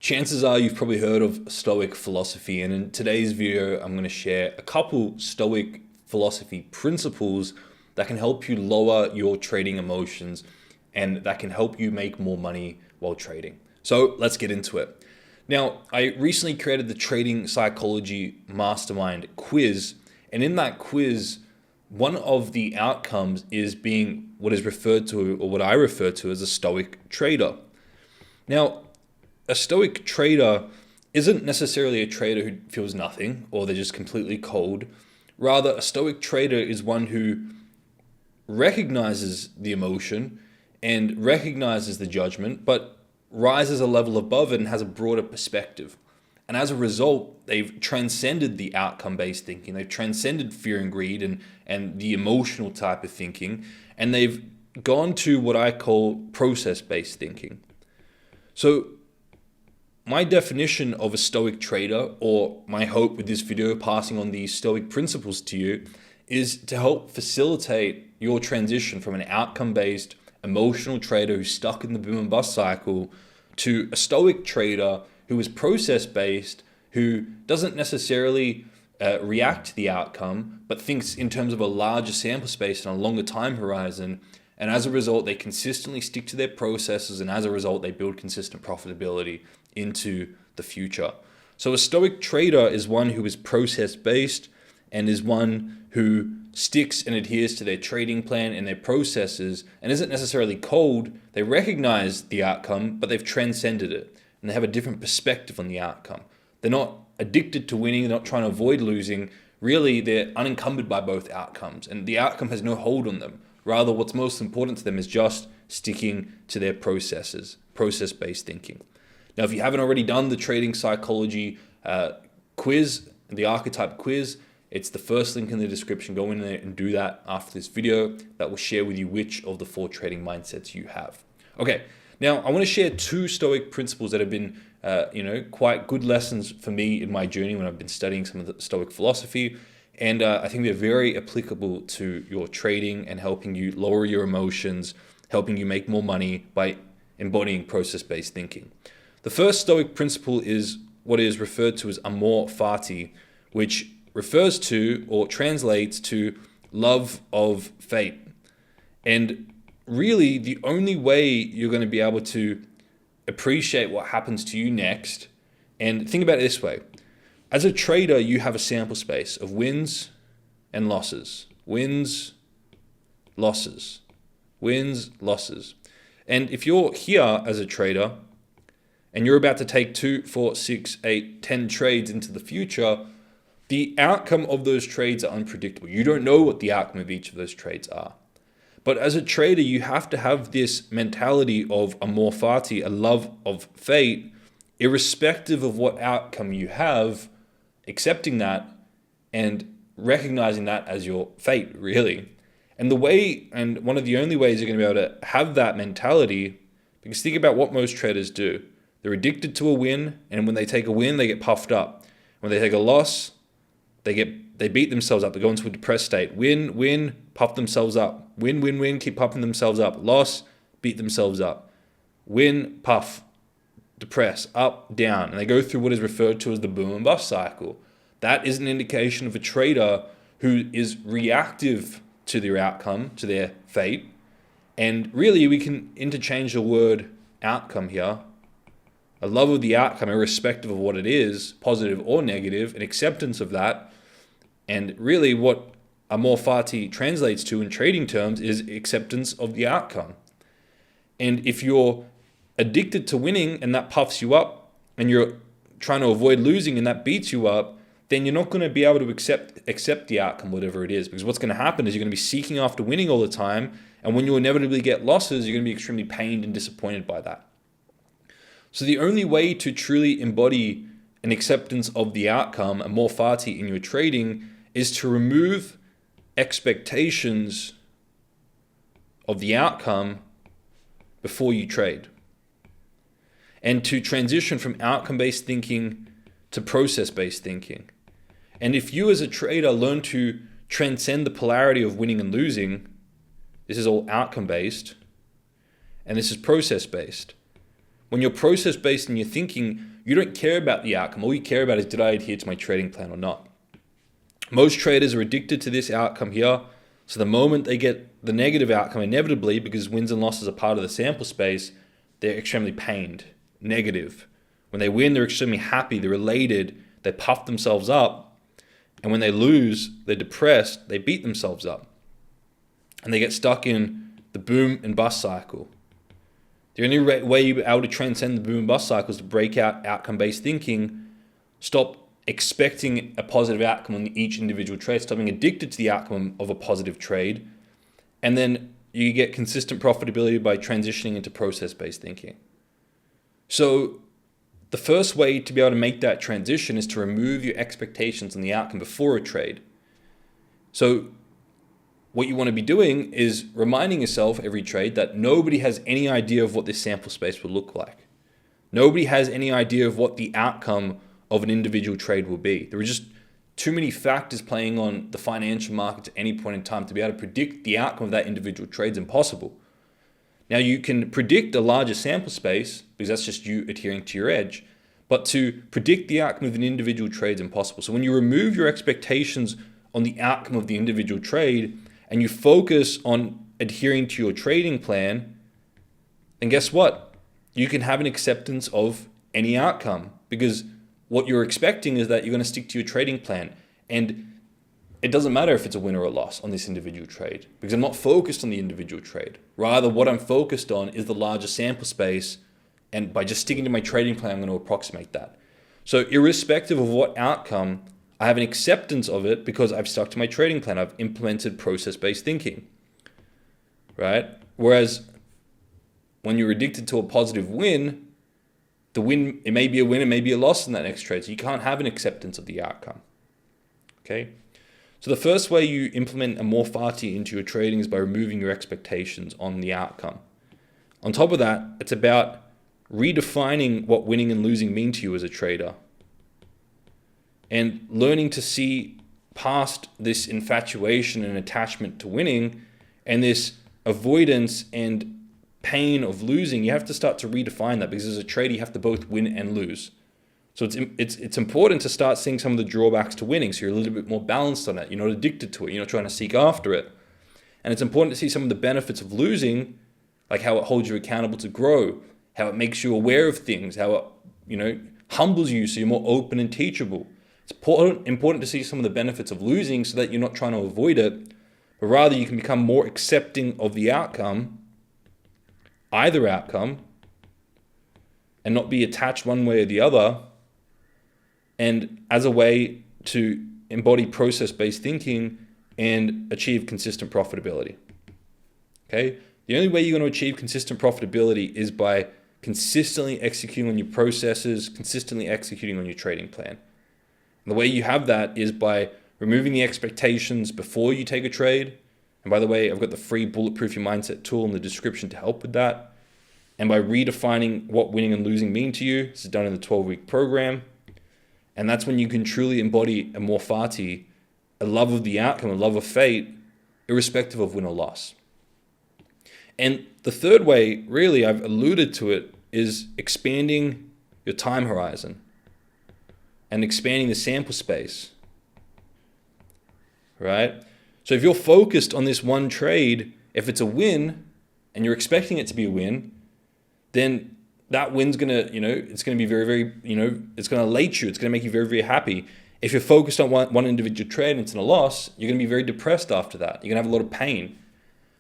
Chances are you've probably heard of Stoic philosophy, and in today's video I'm going to share a couple Stoic philosophy principles that can help you lower your trading emotions and that can help you make more money while trading. So let's get into it. Now, I recently created the Trading Psychology Mastermind quiz, and in that quiz, one of the outcomes is being what is referred to, or what I refer to as a Stoic trader. Now, a Stoic trader isn't necessarily a trader who feels nothing or they're just completely cold. Rather, a Stoic trader is one who recognizes the emotion and recognizes the judgment, but rises a level above it and has a broader perspective. And as a result, they've transcended the outcome-based thinking. They've transcended fear and greed and the emotional type of thinking, and they've gone to what I call process-based thinking. So my definition of a Stoic trader, or my hope with this video passing on these Stoic principles to you, is to help facilitate your transition from an outcome-based emotional trader who's stuck in the boom and bust cycle to a Stoic trader who is process-based, who doesn't necessarily react to the outcome, but thinks in terms of a larger sample space and a longer time horizon. And as a result, they consistently stick to their processes, and as a result, they build consistent profitability into the future. So a Stoic trader is one who is process-based and is one who sticks and adheres to their trading plan and their processes and isn't necessarily cold. They recognize the outcome, but they've transcended it and they have a different perspective on the outcome. They're not addicted to winning, they're not trying to avoid losing. Really, they're unencumbered by both outcomes and the outcome has no hold on them. Rather, what's most important to them is just sticking to their processes, process-based thinking. Now, if you haven't already done the Trading Psychology quiz, the archetype quiz, it's the first link in the description. Go in there and do that after this video. That will share with you which of the 4 trading mindsets you have. Okay, now I want to share 2 Stoic principles that have been quite good lessons for me in my journey when I've been studying some of the Stoic philosophy. And I think they're very applicable to your trading and helping you lower your emotions, helping you make more money by embodying process-based thinking. The first Stoic principle is what is referred to as amor fati, which refers to or translates to love of fate. And really, the only way you're going to be able to appreciate what happens to you next, and think about it this way. As a trader, you have a sample space of wins and losses. Wins, losses. Wins, losses. And if you're here as a trader and you're about to take 2, 4, 6, 8, 10 trades into the future, the outcome of those trades are unpredictable. You don't know what the outcome of each of those trades are. But as a trader, you have to have this mentality of amor fati, a love of fate, irrespective of what outcome you have, accepting that and recognizing that as your fate, really. And one of the only ways you're going to be able to have that mentality, because think about what most traders do. They're addicted to a win, and when they take a win, they get puffed up. When they take a loss, they beat themselves up. They go into a depressed state. Win, puff themselves up. Win, keep puffing themselves up. Loss, beat themselves up. Win, puff, depress, up, down. And they go through what is referred to as the boom and bust cycle. That is an indication of a trader who is reactive to their outcome, to their fate. And really, we can interchange the word outcome here. A love of the outcome, irrespective of what it is, positive or negative, an acceptance of that. And really what amor fati translates to in trading terms is acceptance of the outcome. And if you're addicted to winning and that puffs you up, and you're trying to avoid losing and that beats you up, then you're not going to be able to accept the outcome, whatever it is. Because what's going to happen is you're going to be seeking after winning all the time. And when you inevitably get losses, you're going to be extremely pained and disappointed by that. So the only way to truly embody an acceptance of the outcome, amor fati in your trading, is to remove expectations of the outcome before you trade. And to transition from outcome-based thinking to process-based thinking. And if you as a trader learn to transcend the polarity of winning and losing, this is all outcome-based, and this is process-based. When you're process-based in your thinking, you don't care about the outcome. All you care about is, did I adhere to my trading plan or not? Most traders are addicted to this outcome here. So the moment they get the negative outcome, inevitably, because wins and losses are part of the sample space, they're extremely pained, negative. When they win, they're extremely happy, they're elated, they puff themselves up. And when they lose, they're depressed, they beat themselves up. And they get stuck in the boom and bust cycle. The only way you're able to transcend the boom and bust cycle is to break out outcome-based thinking, stop expecting a positive outcome on each individual trade, stop being addicted to the outcome of a positive trade, and then you get consistent profitability by transitioning into process-based thinking. So the first way to be able to make that transition is to remove your expectations on the outcome before a trade. So what you want to be doing is reminding yourself every trade that nobody has any idea of what this sample space will look like. Nobody has any idea of what the outcome of an individual trade will be. There are just too many factors playing on the financial markets at any point in time to be able to predict the outcome of that individual trade is impossible. Now you can predict a larger sample space because that's just you adhering to your edge, but to predict the outcome of an individual trade is impossible. So when you remove your expectations on the outcome of the individual trade and you focus on adhering to your trading plan, then guess what? You can have an acceptance of any outcome because what you're expecting is that you're going to stick to your trading plan. And it doesn't matter if it's a win or a loss on this individual trade because I'm not focused on the individual trade. Rather, what I'm focused on is the larger sample space. And by just sticking to my trading plan, I'm going to approximate that. So irrespective of what outcome, I have an acceptance of it because I've stuck to my trading plan. I've implemented process-based thinking, right? Whereas when you're addicted to a positive win, the win, it may be a win, it may be a loss in that next trade. So you can't have an acceptance of the outcome, okay? So the first way you implement a more fati into your trading is by removing your expectations on the outcome. On top of that, it's about redefining what winning and losing mean to you as a trader and learning to see past this infatuation and attachment to winning and this avoidance and pain of losing. You have to start to redefine that because as a trader, you have to both win and lose. So it's important to start seeing some of the drawbacks to winning so you're a little bit more balanced on it. You're not addicted to it. You're not trying to seek after it. And it's important to see some of the benefits of losing, like how it holds you accountable to grow, how it makes you aware of things, how it humbles you so you're more open and teachable. It's important to see some of the benefits of losing so that you're not trying to avoid it, but rather you can become more accepting of the outcome, either outcome, and not be attached one way or the other, and as a way to embody process-based thinking and achieve consistent profitability. Okay? The only way you're going to achieve consistent profitability is by consistently executing on your processes, consistently executing on your trading plan. And the way you have that is by removing the expectations before you take a trade. And by the way, I've got the free Bulletproof Your Mindset tool in the description to help with that. And by redefining what winning and losing mean to you. This is done in the 12-week program. And that's when you can truly embody a more fati, a love of the outcome, a love of fate, irrespective of win or loss. And the third way, really, I've alluded to it, is expanding your time horizon and expanding the sample space, right? So if you're focused on this one trade, if it's a win and you're expecting it to be a win, then that win's gonna, it's gonna be very, very, it's gonna elate you. It's gonna make you very, very happy. If you're focused on one individual trade and it's in a loss, you're gonna be very depressed after that. You're gonna have a lot of pain.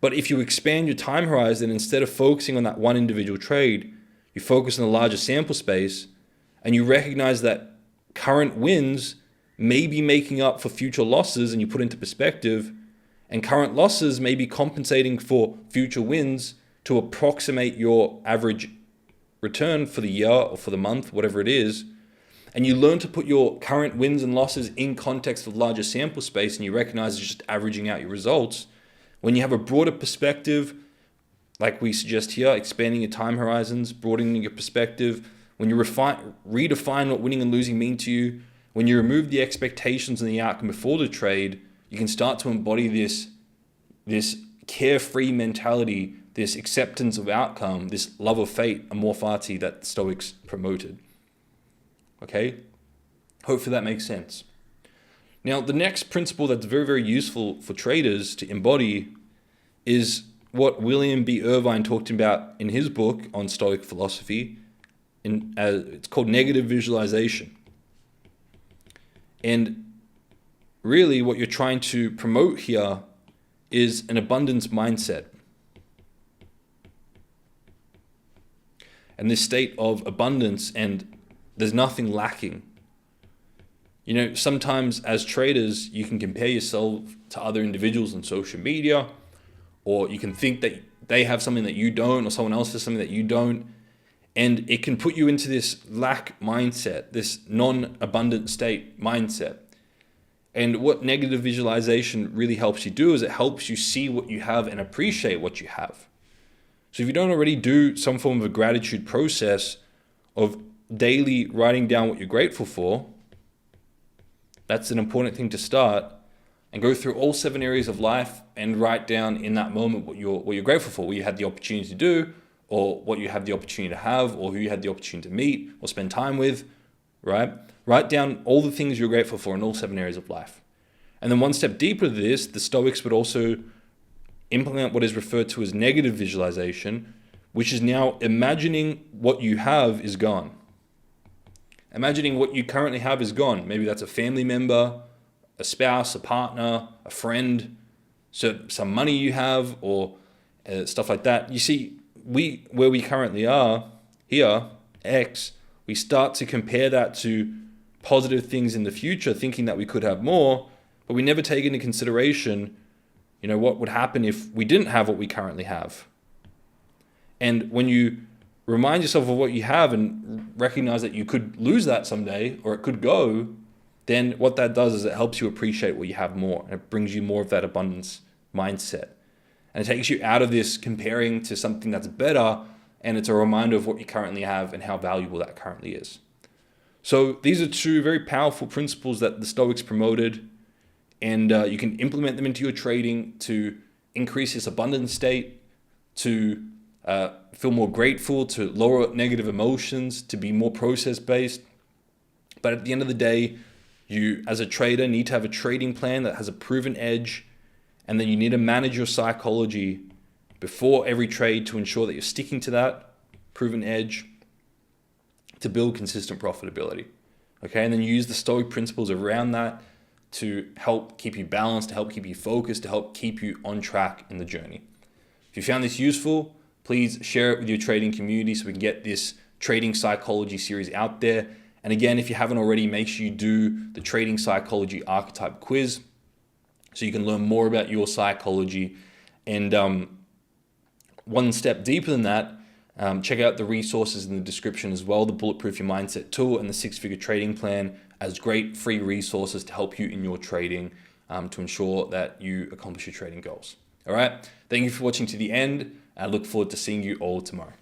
But if you expand your time horizon, instead of focusing on that one individual trade, you focus on the larger sample space and you recognize that current wins may be making up for future losses and you put into perspective, and current losses may be compensating for future wins to approximate your average return for the year or for the month, whatever it is. And you learn to put your current wins and losses in context of larger sample space and you recognize it's just averaging out your results. When you have a broader perspective, like we suggest here, expanding your time horizons, broadening your perspective, when you redefine what winning and losing mean to you, when you remove the expectations and the outcome before the trade, you can start to embody this carefree mentality, this acceptance of outcome, this love of fate, amor fati that the Stoics promoted. Okay? Hopefully that makes sense. Now, the next principle that's very, very useful for traders to embody is what William B. Irvine talked about in his book on Stoic philosophy. It's called negative visualization. And really what you're trying to promote here is an abundance mindset. And this state of abundance, and there's nothing lacking. You know, sometimes as traders, you can compare yourself to other individuals on social media, or you can think that they have something that you don't, or someone else has something that you don't. And it can put you into this lack mindset, this non-abundant state mindset. And what negative visualization really helps you do is it helps you see what you have and appreciate what you have. So if you don't already do some form of a gratitude process of daily writing down what you're grateful for, that's an important thing to start, and go through all 7 areas of life and write down in that moment what you're grateful for, what you had the opportunity to do, or what you had the opportunity to have, or who you had the opportunity to meet or spend time with, right? Write down all the things you're grateful for in all 7 areas of life. And then one step deeper to this, the Stoics would also implement what is referred to as negative visualization, which is now imagining what you have is gone. Imagining what you currently have is gone. Maybe that's a family member, a spouse, a partner, a friend, so some money you have, or stuff like that. You see, where we currently are here, X, we start to compare that to positive things in the future, thinking that we could have more, but we never take into consideration, you know, what would happen if we didn't have what we currently have. And when you remind yourself of what you have and recognize that you could lose that someday, or it could go, then what that does is it helps you appreciate what you have more, and it brings you more of that abundance mindset. And it takes you out of this comparing to something that's better, and it's a reminder of what you currently have and how valuable that currently is. So these are 2 very powerful principles that the Stoics promoted, and you can implement them into your trading to increase this abundant state, to feel more grateful, to lower negative emotions, to be more process-based. But at the end of the day, you as a trader need to have a trading plan that has a proven edge, and then you need to manage your psychology before every trade to ensure that you're sticking to that proven edge to build consistent profitability. Okay, and then you use the Stoic principles around that to help keep you balanced, to help keep you focused, to help keep you on track in the journey. If you found this useful, please share it with your trading community so we can get this trading psychology series out there. And again, if you haven't already, make sure you do the trading psychology archetype quiz so you can learn more about your psychology. And one step deeper than that, check out the resources in the description as well, the Bulletproof Your Mindset tool and the 6-figure trading plan as great free resources to help you in your trading to ensure that you accomplish your trading goals. All right. Thank you for watching to the end. I look forward to seeing you all tomorrow.